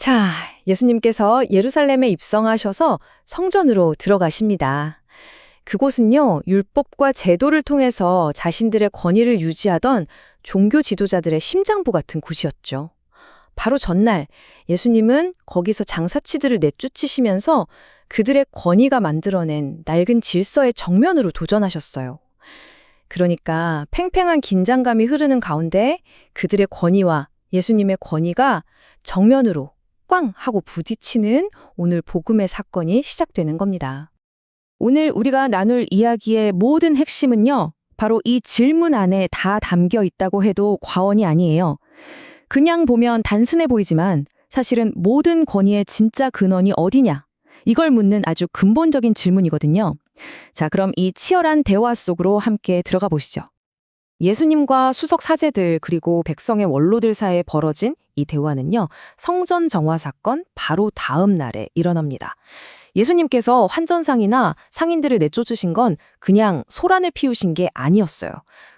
자, 예수님께서 예루살렘에 입성하셔서 성전으로 들어가십니다. 그곳은요, 율법과 제도를 통해서 자신들의 권위를 유지하던 종교 지도자들의 심장부 같은 곳이었죠. 바로 전날 예수님은 거기서 장사치들을 내쫓으시면서 그들의 권위가 만들어낸 낡은 질서의 정면으로 도전하셨어요. 그러니까 팽팽한 긴장감이 흐르는 가운데 그들의 권위와 예수님의 권위가 정면으로 꽝 하고 부딪히는 오늘 복음의 사건이 시작되는 겁니다. 오늘 우리가 나눌 이야기의 모든 핵심은요, 바로 이 질문 안에 다 담겨 있다고 해도 과언이 아니에요. 그냥 보면 단순해 보이지만 사실은 모든 권위의 진짜 근원이 어디냐? 이걸 묻는 아주 근본적인 질문이거든요. 자, 그럼 이 치열한 대화 속으로 함께 들어가 보시죠. 예수님과 수석 사제들 그리고 백성의 원로들 사이에 벌어진 이 대화는요, 성전 정화 사건 바로 다음 날에 일어납니다. 예수님께서 환전상이나 상인들을 내쫓으신 건 그냥 소란을 피우신 게 아니었어요.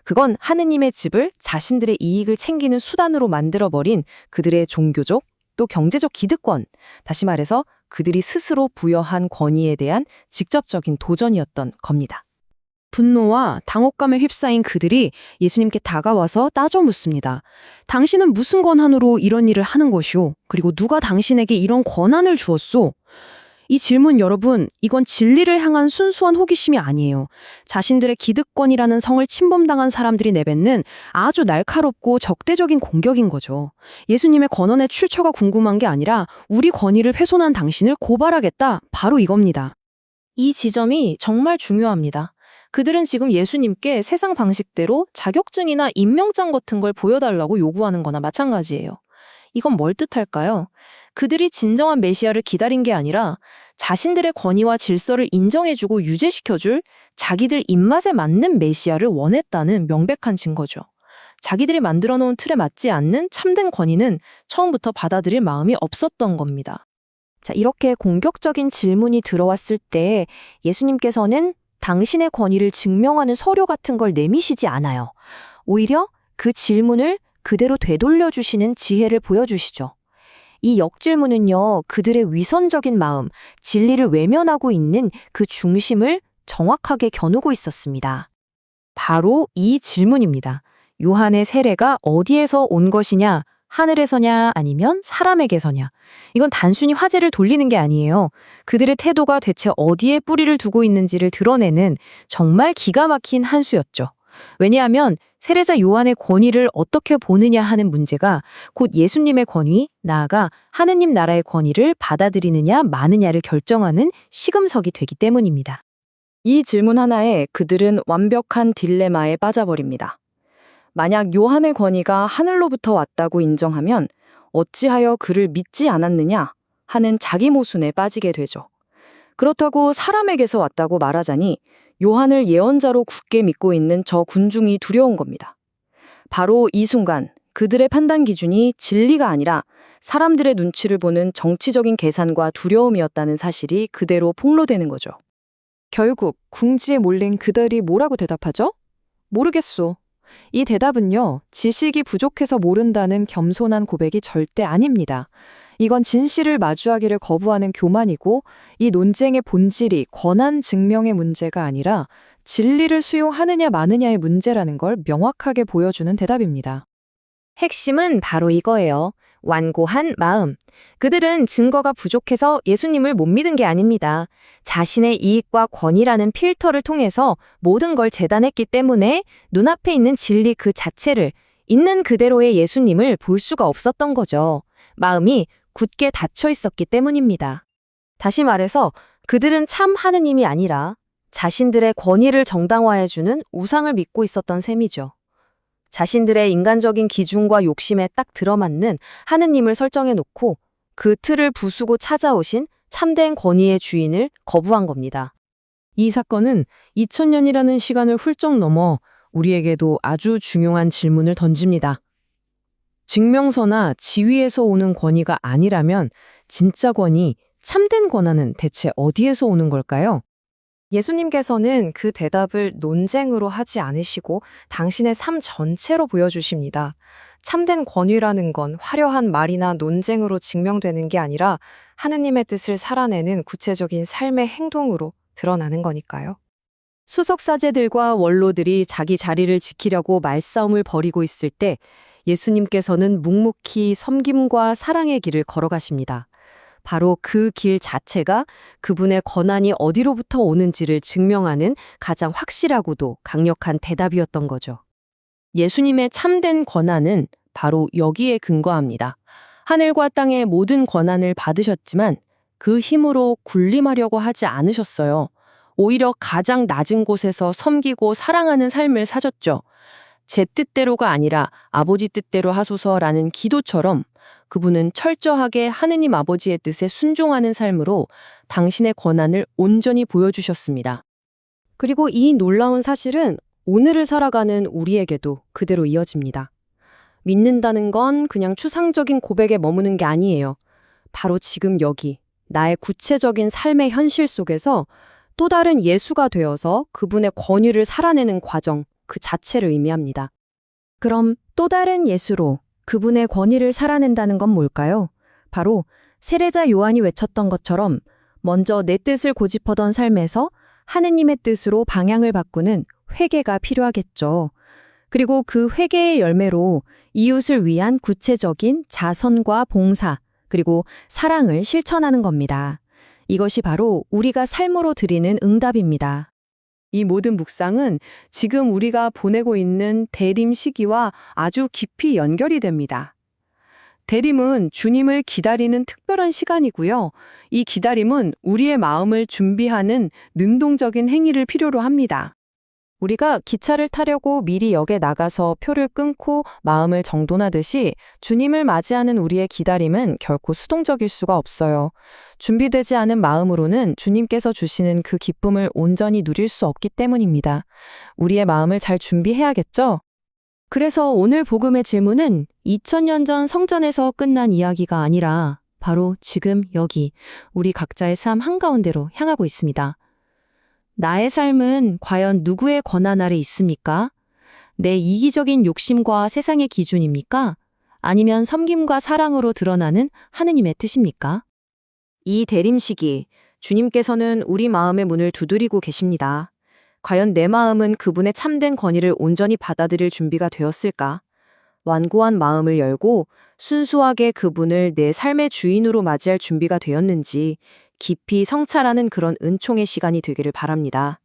그건 하느님의 집을 자신들의 이익을 챙기는 수단으로 만들어버린 그들의 종교적 또 경제적 기득권, 다시 말해서 그들이 스스로 부여한 권위에 대한 직접적인 도전이었던 겁니다. 분노와 당혹감에 휩싸인 그들이 예수님께 다가와서 따져 묻습니다. 당신은 무슨 권한으로 이런 일을 하는 것이오? 그리고 누가 당신에게 이런 권한을 주었소? 이 질문 여러분, 이건 진리를 향한 순수한 호기심이 아니에요. 자신들의 기득권이라는 성을 침범당한 사람들이 내뱉는 아주 날카롭고 적대적인 공격인 거죠. 예수님의 권한의 출처가 궁금한 게 아니라 우리 권위를 훼손한 당신을 고발하겠다. 바로 이겁니다. 이 지점이 정말 중요합니다. 그들은 지금 예수님께 세상 방식대로 자격증이나 임명장 같은 걸 보여달라고 요구하는 거나 마찬가지예요. 이건 뭘 뜻할까요? 그들이 진정한 메시아를 기다린 게 아니라 자신들의 권위와 질서를 인정해주고 유죄시켜줄 자기들 입맛에 맞는 메시아를 원했다는 명백한 증거죠. 자기들이 만들어 놓은 틀에 맞지 않는 참된 권위는 처음부터 받아들일 마음이 없었던 겁니다. 자, 이렇게 공격적인 질문이 들어왔을 때 예수님께서는 당신의 권위를 증명하는 서류 같은 걸 내미시지 않아요. 오히려 그 질문을 그대로 되돌려 주시는 지혜를 보여주시죠. 이 역질문은요, 그들의 위선적인 마음, 진리를 외면하고 있는 그 중심을 정확하게 겨누고 있었습니다. 바로 이 질문입니다. 요한의 세례가 어디에서 온 것이냐? 하늘에서냐 아니면 사람에게서냐? 이건 단순히 화제를 돌리는 게 아니에요. 그들의 태도가 대체 어디에 뿌리를 두고 있는지를 드러내는 정말 기가 막힌 한 수였죠. 왜냐하면 세례자 요한의 권위를 어떻게 보느냐 하는 문제가 곧 예수님의 권위, 나아가 하느님 나라의 권위를 받아들이느냐 마느냐를 결정하는 시금석이 되기 때문입니다. 이 질문 하나에 그들은 완벽한 딜레마에 빠져버립니다. 만약 요한의 권위가 하늘로부터 왔다고 인정하면 어찌하여 그를 믿지 않았느냐 하는 자기 모순에 빠지게 되죠. 그렇다고 사람에게서 왔다고 말하자니 요한을 예언자로 굳게 믿고 있는 저 군중이 두려운 겁니다. 바로 이 순간 그들의 판단 기준이 진리가 아니라 사람들의 눈치를 보는 정치적인 계산과 두려움이었다는 사실이 그대로 폭로되는 거죠. 결국 궁지에 몰린 그들이 뭐라고 대답하죠? 모르겠소. 이 대답은요, 지식이 부족해서 모른다는 겸손한 고백이 절대 아닙니다. 이건 진실을 마주하기를 거부하는 교만이고 이 논쟁의 본질이 권한 증명의 문제가 아니라 진리를 수용하느냐 마느냐의 문제라는 걸 명확하게 보여주는 대답입니다. 핵심은 바로 이거예요. 완고한 마음. 그들은 증거가 부족해서 예수님을 못 믿은 게 아닙니다. 자신의 이익과 권위라는 필터를 통해서 모든 걸 재단했기 때문에 눈앞에 있는 진리 그 자체를 있는 그대로의 예수님을 볼 수가 없었던 거죠. 마음이 굳게 닫혀 있었기 때문입니다. 다시 말해서 그들은 참 하느님이 아니라 자신들의 권위를 정당화해주는 우상을 믿고 있었던 셈이죠. 자신들의 인간적인 기준과 욕심에 딱 들어맞는 하느님을 설정해놓고 그 틀을 부수고 찾아오신 참된 권위의 주인을 거부한 겁니다. 이 사건은 2000년이라는 시간을 훌쩍 넘어 우리에게도 아주 중요한 질문을 던집니다. 증명서나 지위에서 오는 권위가 아니라면 진짜 권위, 참된 권한은 대체 어디에서 오는 걸까요? 예수님께서는 그 대답을 논쟁으로 하지 않으시고 당신의 삶 전체로 보여주십니다. 참된 권위라는 건 화려한 말이나 논쟁으로 증명되는 게 아니라 하느님의 뜻을 살아내는 구체적인 삶의 행동으로 드러나는 거니까요. 수석사제들과 원로들이 자기 자리를 지키려고 말싸움을 벌이고 있을 때 예수님께서는 묵묵히 섬김과 사랑의 길을 걸어가십니다. 바로 그 길 자체가 그분의 권한이 어디로부터 오는지를 증명하는 가장 확실하고도 강력한 대답이었던 거죠. 예수님의 참된 권한은 바로 여기에 근거합니다. 하늘과 땅의 모든 권한을 받으셨지만 그 힘으로 군림하려고 하지 않으셨어요. 오히려 가장 낮은 곳에서 섬기고 사랑하는 삶을 사셨죠. 제 뜻대로가 아니라 아버지 뜻대로 하소서라는 기도처럼 그분은 철저하게 하느님 아버지의 뜻에 순종하는 삶으로 당신의 권한을 온전히 보여주셨습니다. 그리고 이 놀라운 사실은 오늘을 살아가는 우리에게도 그대로 이어집니다. 믿는다는 건 그냥 추상적인 고백에 머무는 게 아니에요. 바로 지금 여기 나의 구체적인 삶의 현실 속에서 또 다른 예수가 되어서 그분의 권위를 살아내는 과정 그 자체를 의미합니다. 그럼 또 다른 예수로 그분의 권위를 살아낸다는 건 뭘까요? 바로 세례자 요한이 외쳤던 것처럼 먼저 내 뜻을 고집하던 삶에서 하느님의 뜻으로 방향을 바꾸는 회개가 필요하겠죠. 그리고 그 회개의 열매로 이웃을 위한 구체적인 자선과 봉사, 그리고 사랑을 실천하는 겁니다. 이것이 바로 우리가 삶으로 드리는 응답입니다. 이 모든 묵상은 지금 우리가 보내고 있는 대림 시기와 아주 깊이 연결이 됩니다. 대림은 주님을 기다리는 특별한 시간이고요. 이 기다림은 우리의 마음을 준비하는 능동적인 행위를 필요로 합니다. 우리가 기차를 타려고 미리 역에 나가서 표를 끊고 마음을 정돈하듯이 주님을 맞이하는 우리의 기다림은 결코 수동적일 수가 없어요. 준비되지 않은 마음으로는 주님께서 주시는 그 기쁨을 온전히 누릴 수 없기 때문입니다. 우리의 마음을 잘 준비해야겠죠? 그래서 오늘 복음의 질문은 2000년 전 성전에서 끝난 이야기가 아니라 바로 지금 여기 우리 각자의 삶 한가운데로 향하고 있습니다. 나의 삶은 과연 누구의 권한 아래 있습니까? 내 이기적인 욕심과 세상의 기준입니까? 아니면 섬김과 사랑으로 드러나는 하느님의 뜻입니까? 이 대림 시기, 주님께서는 우리 마음의 문을 두드리고 계십니다. 과연 내 마음은 그분의 참된 권위를 온전히 받아들일 준비가 되었을까? 완고한 마음을 열고 순수하게 그분을 내 삶의 주인으로 맞이할 준비가 되었는지 깊이 성찰하는 그런 은총의 시간이 되기를 바랍니다.